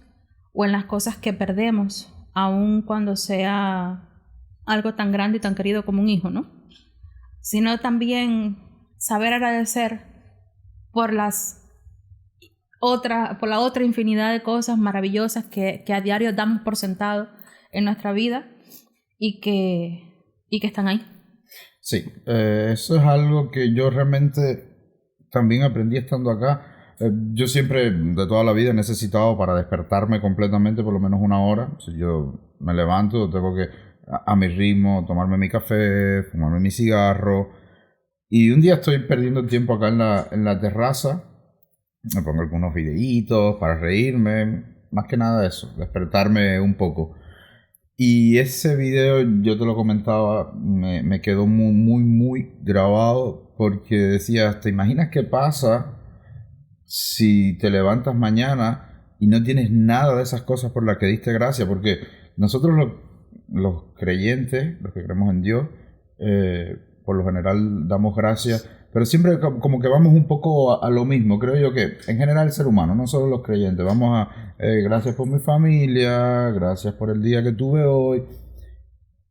o en las cosas que perdemos, aun cuando sea algo tan grande y tan querido como un hijo, ¿no? Sino también saber agradecer por la otra infinidad de cosas maravillosas que a diario damos por sentado en nuestra vida y que están ahí. Sí, eso es algo que yo realmente también aprendí estando acá. Yo siempre, de toda la vida, he necesitado para despertarme completamente por lo menos una hora. Si yo me levanto, tengo que a mi ritmo tomarme mi café, fumarme mi cigarro. Y un día estoy perdiendo el tiempo acá en la terraza. Me pongo algunos videitos para reírme. Más que nada eso, despertarme un poco. Y ese video, yo te lo comentaba, me quedó muy, muy, muy grabado porque decía, ¿te imaginas qué pasa si te levantas mañana y no tienes nada de esas cosas por las que diste gracias? Porque nosotros los creyentes, los que creemos en Dios, por lo general damos gracias, pero siempre como que vamos un poco a lo mismo. Creo yo que en general el ser humano, no solo los creyentes, vamos a gracias por mi familia, gracias por el día que tuve hoy.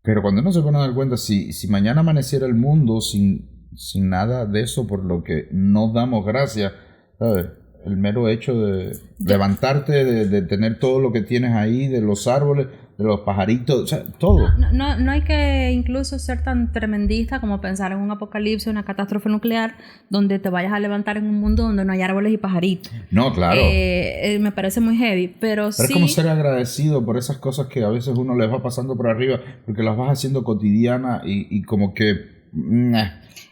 Pero cuando uno se pone a dar cuenta, si mañana amaneciera el mundo sin nada de eso por lo que no damos gracias, ¿sabes? El mero hecho de levantarte, de tener todo lo que tienes ahí, de los árboles, de los pajaritos, o sea, todo. No hay que incluso ser tan tremendista como pensar en un apocalipsis, una catástrofe nuclear, donde te vayas a levantar en un mundo donde no hay árboles y pajaritos. No, claro. Me parece muy heavy, pero sí... es como ser agradecido por esas cosas que a veces uno les va pasando por arriba, porque las vas haciendo cotidiana y como que...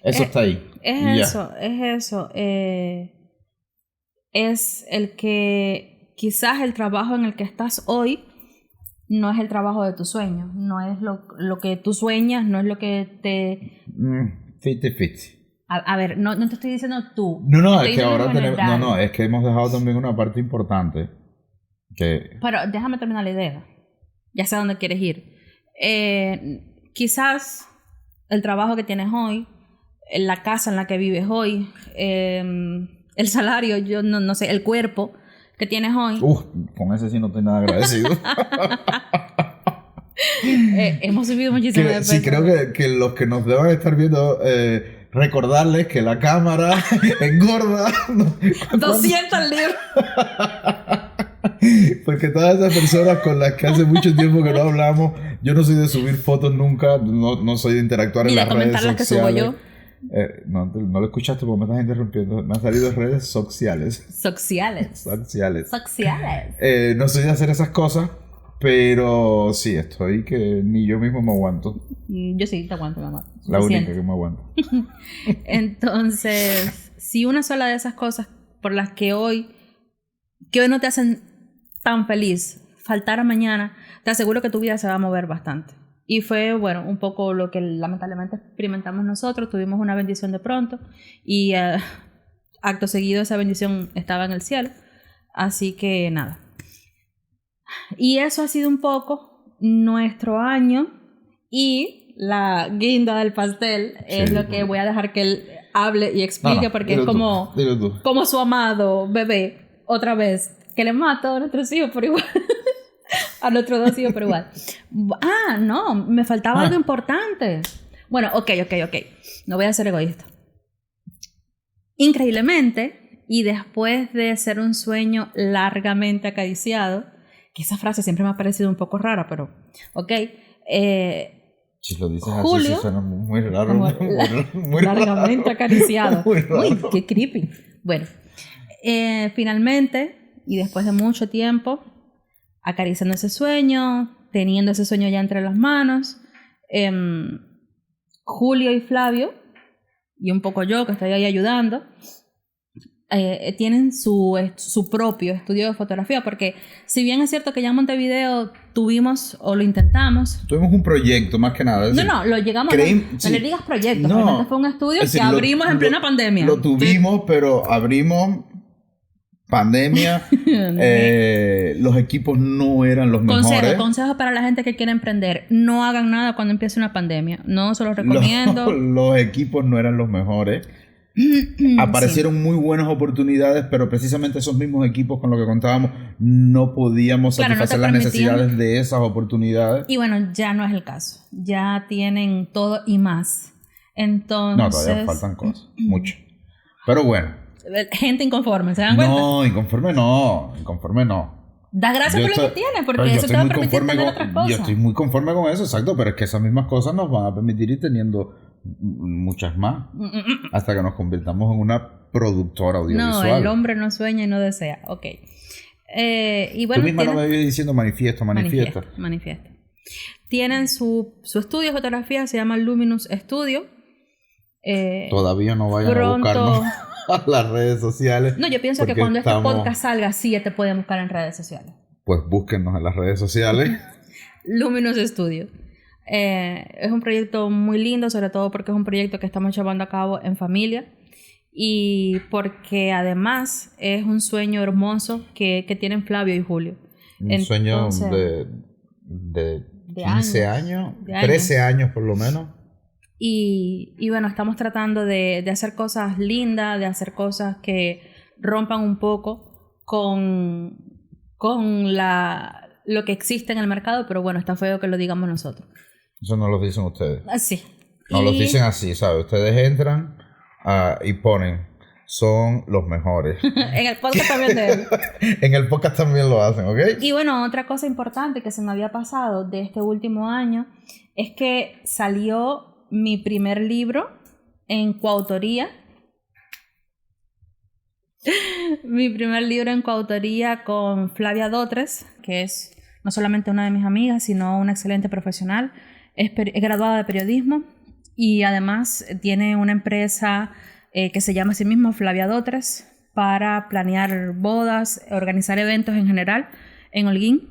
eso está ahí. Es eso. Es el que quizás el trabajo en el que estás hoy no es el trabajo de tus sueños, no es lo que tú sueñas, no es lo que te... 50-50. A ver, no te estoy diciendo tú. No, es que ahora tenemos... No, es que hemos dejado también una parte importante que... Pero déjame terminar la idea. Ya sé a dónde quieres ir. Quizás el trabajo que tienes hoy, la casa en la que vives hoy, el salario, yo no sé, el cuerpo que tienes hoy. Con ese sí no estoy nada agradecido. Hemos subido muchísimo de peso. Sí, creo que los que nos deban estar viendo, recordarles que la cámara engorda 200 libras. Porque todas esas personas con las que hace mucho tiempo que no hablamos, yo no soy de subir fotos nunca, no soy de interactuar en las redes sociales. Que subo yo. No lo escuchaste porque me estás interrumpiendo. Me han salido redes sociales. Sociales. No soy de hacer esas cosas, pero sí, estoy que ni yo mismo me aguanto. Yo sí te aguanto, mamá. La única que me aguanta. Entonces, si una sola de esas cosas por las que hoy no te hacen tan feliz faltara mañana, te aseguro que tu vida se va a mover bastante. Y fue, bueno, un poco lo que lamentablemente experimentamos nosotros. Tuvimos una bendición de pronto y acto seguido esa bendición estaba en el cielo. Así que nada. Y eso ha sido un poco nuestro año y la guinda del pastel es lo que voy a dejar que él hable y explique porque es como su amado bebé, otra vez, que le mata a nuestros hijos por igual. A nuestros 2 hijos, pero igual. No, me faltaba algo importante. Bueno, ok. No voy a ser egoísta. Increíblemente, y después de ser un sueño largamente acariciado, que esa frase siempre me ha parecido un poco rara, pero ok. Si lo dices Julio, así, suena muy raro. Muy largamente acariciado. Muy raro. Uy, qué creepy. Bueno, finalmente, y después de mucho tiempo, acariciando ese sueño, teniendo ese sueño ya entre las manos, Julio y Flavio, y un poco yo que estoy ahí ayudando, tienen su propio estudio de fotografía, porque si bien es cierto que ya en Montevideo tuvimos o lo intentamos... Tuvimos un proyecto, más que nada. Lo llegamos... No le digas proyecto, realmente fue un estudio que abrimos en plena pandemia. Lo tuvimos, pero abrimos... Pandemia, los equipos no eran los mejores. Consejo para la gente que quiere emprender: no hagan nada cuando empiece una pandemia. No se los recomiendo. Los equipos no eran los mejores. aparecieron muy buenas oportunidades, pero precisamente esos mismos equipos con los que contábamos no podíamos satisfacer las necesidades de esas oportunidades. Y bueno, ya no es el caso. Ya tienen todo y más. Entonces... No, todavía faltan cosas, mucho. Pero bueno. Gente inconforme, ¿se dan cuenta? No, inconforme no. Da gracias por lo que tienes, porque eso te va a permitir tener otras cosas. Yo estoy muy conforme con eso, exacto, pero es que esas mismas cosas nos van a permitir ir teniendo muchas más, hasta que nos convirtamos en una productora audiovisual. No, el hombre no sueña y no desea. Ok. Y bueno, tú misma no me ibas diciendo manifiesta. Tienen su estudio de fotografía, se llama Luminous Studio. Todavía no vayan a buscarnos a las redes sociales. No, yo pienso que cuando este podcast salga, sí ya te pueden buscar en redes sociales. Pues búsquennos en las redes sociales. Luminous Studio. Es un proyecto muy lindo, sobre todo porque es un proyecto que estamos llevando a cabo en familia y porque además es un sueño hermoso que tienen Flavio y Julio. Sueño de 15 años, 13 años por lo menos. Y bueno, estamos tratando de hacer cosas lindas, de hacer cosas que rompan un poco con lo que existe en el mercado, pero bueno, está feo que lo digamos nosotros. Eso no lo dicen ustedes. Así. No lo dicen así, ¿sabes? Ustedes entran y ponen, son los mejores. En el podcast también de él. En el podcast también lo hacen, ¿ok? Y bueno, otra cosa importante que se me había pasado de este último año es que salió mi primer libro en coautoría. Mi primer libro en coautoría con Flavia Dotres, que es no solamente una de mis amigas, sino una excelente profesional. Es graduada de periodismo y además tiene una empresa que se llama a sí misma Flavia Dotres para planear bodas, organizar eventos en general en Holguín.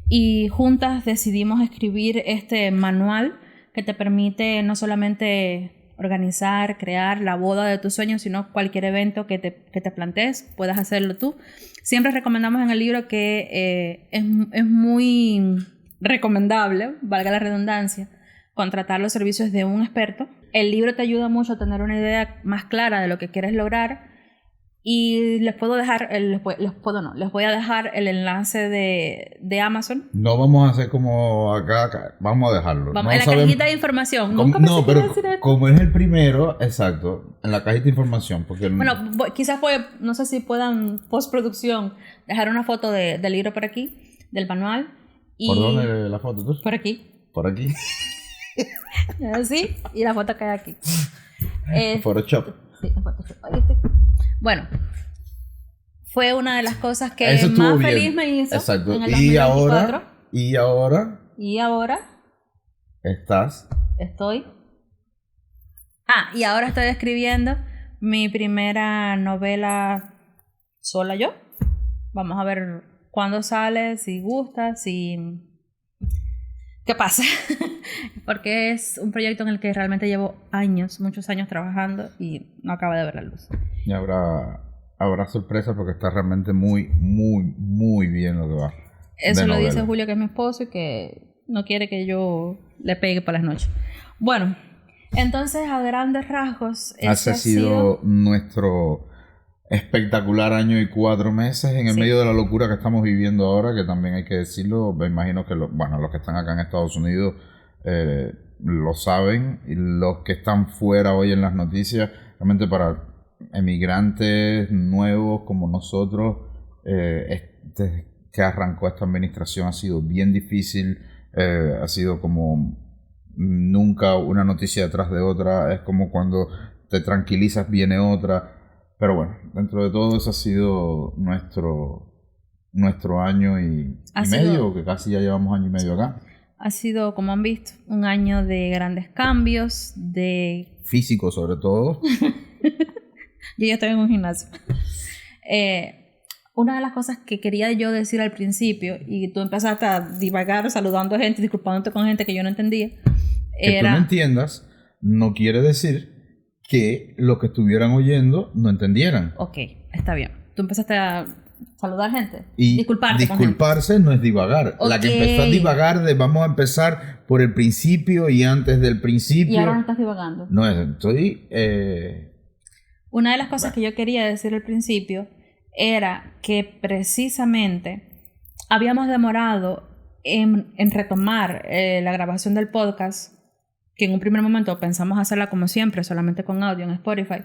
Y juntas decidimos escribir este manual que te permite no solamente organizar, crear la boda de tus sueños, sino cualquier evento que te plantees, puedas hacerlo tú. Siempre recomendamos en el libro que es muy recomendable, valga la redundancia, contratar los servicios de un experto. El libro te ayuda mucho a tener una idea más clara de lo que quieres lograr y les voy a dejar el enlace de Amazon. No vamos a hacer como acá, vamos a dejarlo. Vamos, en la cajita de información. No, pero como es el primero, exacto, en la cajita de información. Porque bueno, quizás no sé si puedan postproducción dejar una foto del libro por aquí, del manual. Y ¿por dónde la foto tú? Por aquí. Por aquí. Sí, y la foto cae aquí. Photoshop. Sí, Photoshop. Bueno, fue una de las cosas que eso más bien. Feliz me hizo. Exacto. En el Y 2024. ahora Estoy. Y ahora estoy escribiendo mi primera novela sola yo. Vamos a ver cuándo sale, si gusta, ¿qué pasa? Porque es un proyecto en el que realmente llevo muchos años trabajando y no acaba de ver la luz. Y habrá sorpresa porque está realmente muy, muy, muy bien lo que va. Eso lo dice Julio, que es mi esposo, y que no quiere que yo le pegue por las noches. Bueno, entonces a grandes rasgos... Ese ha sido nuestro espectacular año y 4 meses en el medio de la locura que estamos viviendo ahora, que también hay que decirlo. Me imagino que los que están acá en Estados Unidos lo saben, y los que están fuera hoy en las noticias, realmente para emigrantes nuevos como nosotros, que arrancó esta administración ha sido bien difícil, ha sido como nunca una noticia detrás de otra, es como cuando te tranquilizas viene otra. Pero bueno, dentro de todo eso ha sido nuestro año y medio, que casi ya llevamos año y medio acá. Ha sido, como han visto, un año de grandes cambios, de... físico sobre todo. Yo ya estoy en un gimnasio. Una de las cosas que quería yo decir al principio, y tú empezaste a divagar saludando a gente, disculpándote con gente que yo no entendía. Que tú no entiendas no quiere decir que los que estuvieran oyendo no entendieran. Ok, está bien. Tú empezaste a saludar gente. Y disculparse no es divagar. Okay. La que empezó a divagar vamos a empezar por el principio y antes del principio. Y ahora no estás divagando. No, estoy Una de las cosas que yo quería decir al principio era que precisamente habíamos demorado en retomar la grabación del podcast, que en un primer momento pensamos hacerla como siempre, solamente con audio en Spotify.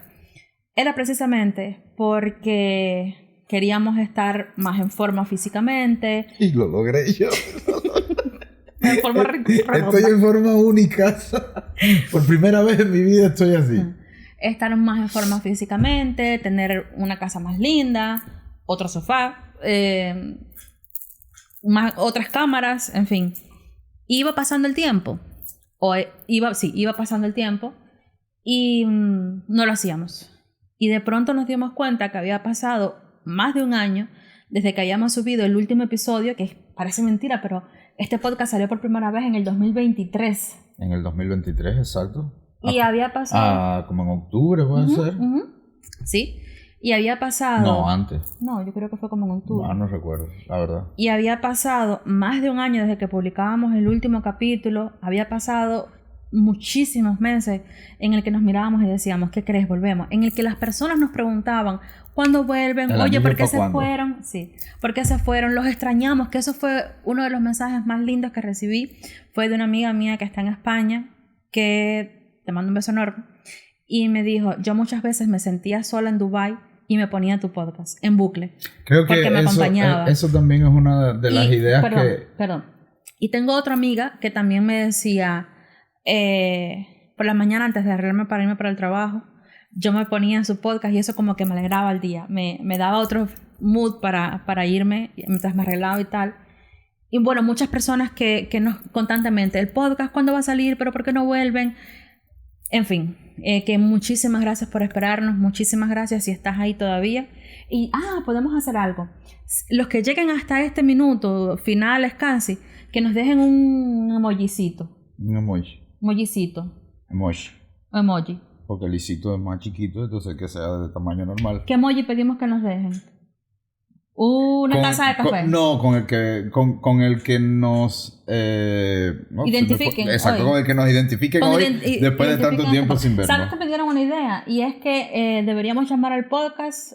Era precisamente porque queríamos estar más en forma físicamente. Y lo logré yo. En forma estoy en forma única. Por primera vez en mi vida estoy así. Estar más en forma físicamente, tener una casa más linda, otro sofá, otras cámaras, en fin. Iba pasando el tiempo. Iba pasando el tiempo y no lo hacíamos. Y de pronto nos dimos cuenta que había pasado más de un año desde que habíamos subido el último episodio, que parece mentira, pero este podcast salió por primera vez en el 2023. En el 2023, exacto. Y había pasado... como en octubre, ¿puede ser? Sí. Y había pasado... No, antes. No, yo creo que fue como en octubre. No recuerdo, la verdad. Y había pasado más de un año desde que publicábamos el último capítulo. Había pasado muchísimos meses en el que nos mirábamos y decíamos, ¿qué crees? Volvemos. En el que las personas nos preguntaban, ¿cuándo vuelven? Oye, ¿por qué se fueron? Sí, ¿por qué se fueron? Los extrañamos, que eso fue uno de los mensajes más lindos que recibí. Fue de una amiga mía que está en España, que te mando un beso enorme, y me dijo, yo muchas veces me sentía sola en Dubái y me ponía tu podcast en bucle. Creo que me acompañaba. Eso también es una de las ideas Perdón. Y tengo otra amiga que también me decía, por la mañana antes de arreglarme para irme para el trabajo, yo me ponía en su podcast y eso como que me alegraba el día. Me daba otro mood para irme mientras me arreglaba y tal. Y bueno, muchas personas que nos constantemente, el podcast, ¿cuándo va a salir? ¿Pero por qué no vuelven? En fin, que muchísimas gracias por esperarnos, muchísimas gracias si estás ahí todavía. Y, podemos hacer algo. Los que lleguen hasta este minuto, finales casi, que nos dejen un emojicito. Un emoji. Emoji. Porque el isito es más chiquito, entonces que sea de tamaño normal. ¿Qué emoji pedimos que nos dejen? Una taza de café. Con el que nos identifiquen. Exacto, con el que nos identifiquen hoy después de tanto tiempo sin vernos. ¿Sabes que me dieron una idea? Y es que deberíamos llamar al podcast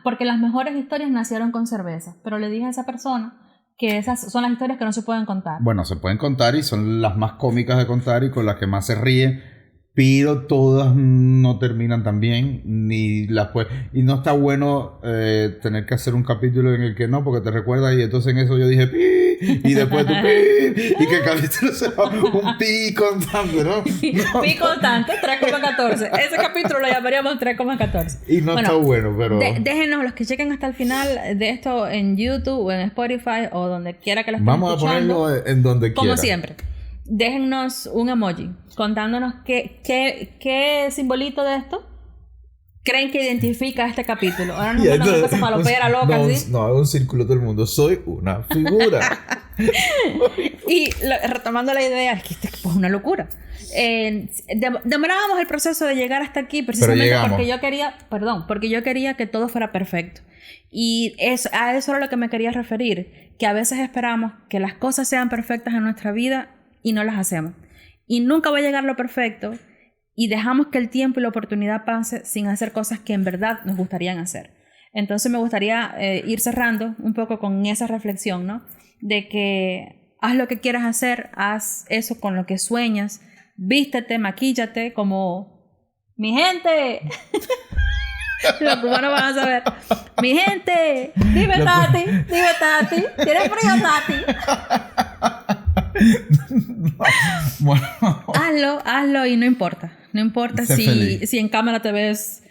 porque las mejores historias nacieron con cerveza. Pero le dije a esa persona que esas son las historias que no se pueden contar. Bueno, se pueden contar y son las más cómicas de contar y con las que más se ríen. Pero todas no terminan tan bien, y no está bueno tener que hacer un capítulo en el que no, porque te recuerdas, y entonces en eso yo dije pi, y después tú pi, y que el capítulo sea un pi constante, ¿no? Pi constante, 3,14. Ese capítulo lo llamaríamos 3,14. Y no está bueno, pero... Déjenos los que lleguen hasta el final de esto en YouTube o en Spotify o donde quiera que lo estén escuchando. Vamos a ponerlo en donde quiera. Como siempre. Déjennos un emoji contándonos qué simbolito de esto creen que identifica este capítulo. Ahora no es una cosa palopera loca, ¿sí? No, hago un círculo todo el mundo. Soy una figura. Y retomando la idea, es que esto es una locura. Demorábamos el proceso de llegar hasta aquí precisamente porque yo quería que todo fuera perfecto. Y a eso era lo que me quería referir, que a veces esperamos que las cosas sean perfectas en nuestra vida y no las hacemos. Y nunca va a llegar lo perfecto y dejamos que el tiempo y la oportunidad pase sin hacer cosas que en verdad nos gustarían hacer. Entonces me gustaría ir cerrando un poco con esa reflexión, ¿no? De que haz lo que quieras hacer, haz eso con lo que sueñas, vístete, maquíllate como mi gente. Los cubanos van a saber. Mi gente, dime Tati, ¿tienes frío, Tati? Bueno. Hazlo y no importa si en cámara te ves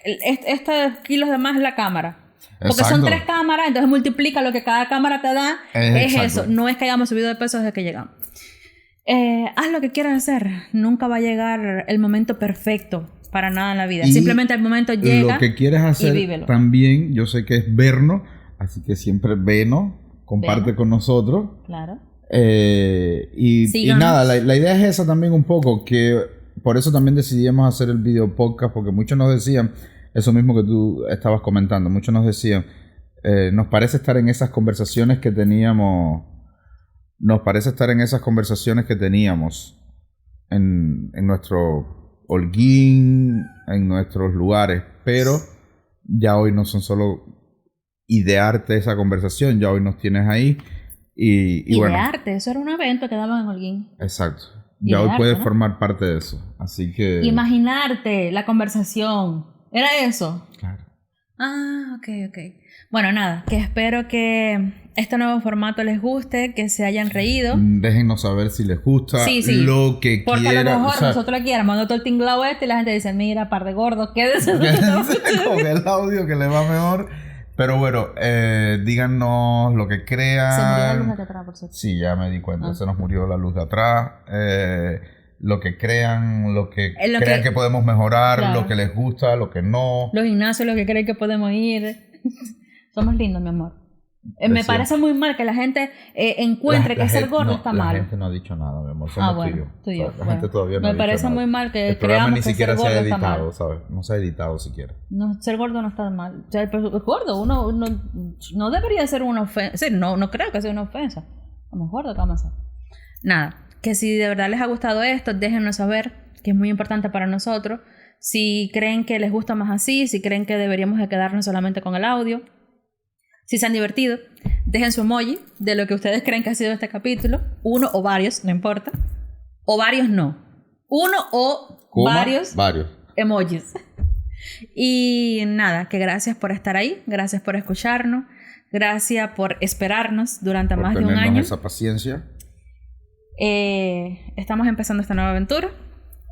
estos kilos de más en la cámara. Porque exacto. Son 3 cámaras, entonces multiplica lo que cada cámara te da. Es eso, no es que hayamos subido de peso desde que llegamos. Haz lo que quieras hacer, nunca va a llegar el momento perfecto para nada en la vida. Simplemente el momento llega. Lo que quieres hacer también, yo sé que es vernos, así que siempre venos, comparte con nosotros. Claro. Y nada, la idea es esa también un poco, que por eso también decidimos hacer el video podcast, porque muchos nos decían, eso mismo que tú estabas comentando, muchos nos decían, nos parece estar en esas conversaciones que teníamos, en nuestro Holguín, en nuestros lugares, pero ya hoy no son solo idearte esa conversación, ya hoy nos tienes ahí y bueno. Idearte, eso era un evento que daban en Holguín. Exacto. Ya hoy puedes formar parte de eso, así que... Imaginarte la conversación, ¿era eso? Claro. Ah, ok. Bueno, nada, que espero que este nuevo formato les guste, que se hayan reído. Déjennos saber si les gusta, lo que porque quieran. Porque a lo mejor nosotros aquí armando todo el tinglado y la gente dice, mira, par de gordos, quédense con el audio que les va mejor. Pero bueno, díganos lo que crean. Se murió la luz de atrás, por cierto. Sí, ya me di cuenta, se nos murió la luz de atrás. Lo que crean, lo que crean que podemos mejorar, claro. Lo que les gusta, lo que no. Los gimnasios, lo que creen que podemos ir. Somos lindos, mi amor. Me parece muy mal que la gente encuentre que ser gordo está mal. La gente no ha dicho nada, mi amor. Somos tú y yo. La gente todavía no ha dicho nada. Me parece muy mal que el programa ni siquiera se ha editado, ¿sabes? No se ha editado siquiera. No, ser gordo no está mal. O sea, es gordo. Uno no debería ser una ofensa. Sí, no creo que sea una ofensa. Estamos gordos, ¿qué vamos a hacer? Nada. Que si de verdad les ha gustado esto, déjenos saber, que es muy importante para nosotros. Si creen que les gusta más así, si creen que deberíamos de quedarnos solamente con el audio. Si se han divertido, dejen su emoji de lo que ustedes creen que ha sido este capítulo. Uno o varios, no importa. O varios no. Uno o varios emojis. Y nada, que gracias por estar ahí. Gracias por escucharnos. Gracias por esperarnos durante más de un año. Esa paciencia. Estamos empezando esta nueva aventura.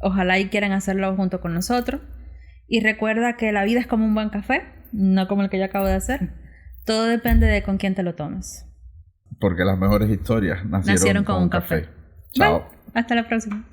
Ojalá y quieran hacerlo junto con nosotros. Y recuerda que la vida es como un buen café, no como el que yo acabo de hacer. Todo depende de con quién te lo tomes. Porque las mejores historias nacieron con un café. Chao. Bye. Hasta la próxima.